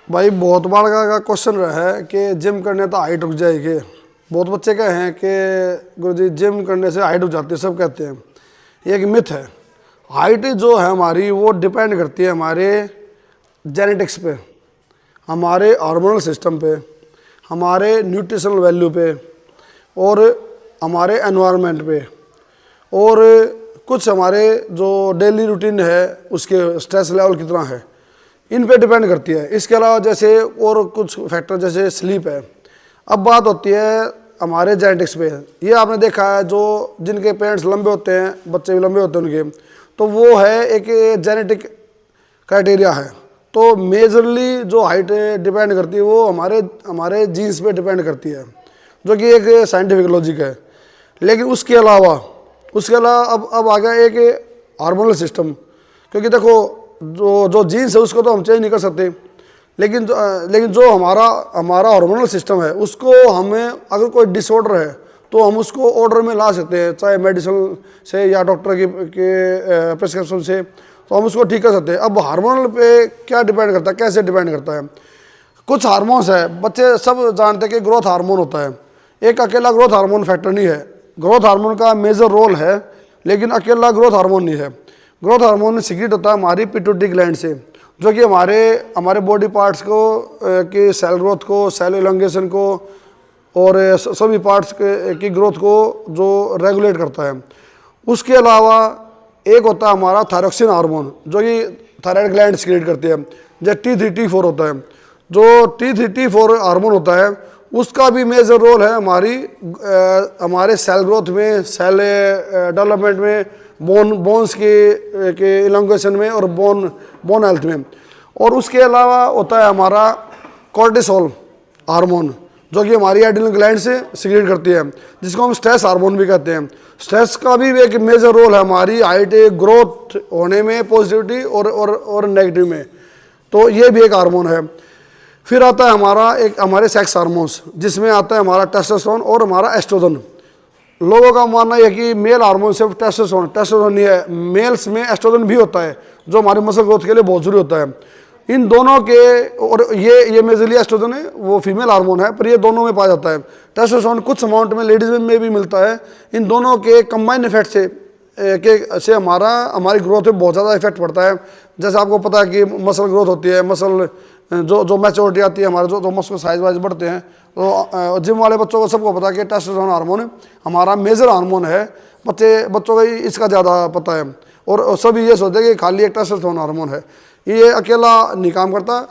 भाई बहुत बार का क्वेश्चन रहा है कि जिम करने तो हाइट रुक जाएगी। बहुत बच्चे कहे हैं कि गुरुजी जिम करने से हाइट रुक जाती है, सब कहते हैं। ये एक मिथ है। हाइट जो है हमारी वो डिपेंड करती है हमारे जेनेटिक्स पे, हमारे हार्मोनल सिस्टम पे, हमारे न्यूट्रिशनल वैल्यू पे और हमारे एनवायरनमेंट पे, और कुछ हमारे जो डेली रूटीन है उसके स्ट्रेस लेवल कितना है, इन पे डिपेंड करती है। इसके अलावा जैसे और कुछ फैक्टर जैसे स्लीप है। अब बात होती है हमारे जेनेटिक्स पे। ये आपने देखा है जो जिनके पेरेंट्स लंबे होते हैं, बच्चे भी लंबे होते हैं उनके, तो वो है एक जेनेटिक क्राइटेरिया है। तो मेजरली जो हाइट डिपेंड करती है वो हमारे जीन्स पे डिपेंड करती है, जो कि एक साइंटिफिक लॉजिक है। लेकिन उसके अलावा अब आ गया एक हार्मोनल सिस्टम। क्योंकि देखो जो जीन्स है उसको तो हम चेंज नहीं कर सकते, लेकिन जो हमारा हार्मोनल सिस्टम है उसको हमें अगर कोई डिसऑर्डर है तो हम उसको ऑर्डर में ला सकते हैं, चाहे मेडिसिन से या डॉक्टर के प्रिस्क्रिप्शन से, तो हम उसको ठीक कर सकते हैं। अब हार्मोनल पे क्या डिपेंड करता है, कैसे डिपेंड करता है? कुछ हार्मोन्स है, बच्चे सब जानते हैं कि ग्रोथ हार्मोन होता है। एक अकेला ग्रोथ हार्मोन फैक्टर नहीं है, ग्रोथ हार्मोन का मेजर रोल है, लेकिन अकेला ग्रोथ हार्मोन नहीं है। ग्रोथ हार्मोन सीक्रेट होता है हमारी पिट्यूटरी ग्लैंड से, जो कि हमारे बॉडी पार्ट्स को की सेल ग्रोथ को, सेल इलॉन्गेशन को और सभी पार्ट्स की ग्रोथ को जो रेगुलेट करता है। उसके अलावा एक होता है हमारा थायरॉक्सिन हार्मोन, जो कि थायराइड ग्लैंड सीक्रेट करती है। जैसे T3 T4 होता है, जो T3 T4 हार्मोन होता है उसका भी मेजर रोल है हमारे सेल ग्रोथ में, सेल डेवलपमेंट में, बोन्स के इलॉन्गेशन में और बोन हेल्थ में। और उसके अलावा होता है हमारा कॉर्टिसोल हार्मोन, जो कि हमारी एड्रिनल ग्लैंड से सीक्रेट करती है, जिसको हम स्ट्रेस हार्मोन भी कहते हैं। स्ट्रेस का भी एक मेजर रोल है हमारी हाइट ग्रोथ होने में, पॉजिटिविटी और नेगेटिव में। तो ये भी एक हार्मोन है। फिर आता है हमारे सेक्स हार्मोन्स, जिसमें आता है हमारा टेस्टोस्टेरोन और हमारा एस्ट्रोजन। लोगों का मानना है कि मेल हार्मोन सिर्फ टेस्टोस्टेरोन नहीं है, मेल्स में एस्ट्रोजन भी होता है, जो हमारी मसल ग्रोथ के लिए बहुत जरूरी होता है। इन दोनों के, और ये मेजरली एस्ट्रोजन है, वो फीमेल हार्मोन है, पर ये दोनों में पाया जाता है। टेस्टोस्टेरोन कुछ अमाउंट में लेडीज में भी मिलता है। इन दोनों के कंबाइन इफेक्ट से हमारी ग्रोथ पे बहुत ज़्यादा इफेक्ट पड़ता है। जैसे आपको पता है कि मसल ग्रोथ होती है, मसल जो मैच्योरिटी आती है, हमारे जो मसल साइज वाइज बढ़ते हैं, तो जिम वाले बच्चों को सबको पता है कि टेस्टोस्टेरोन हार्मोन हमारा मेजर हार्मोन है। बच्चों को इसका ज़्यादा पता है, और सभी ये सोचते हैं कि खाली एक टेस्टोस्टेरोन हार्मोन है, ये अकेला नहीं काम करता।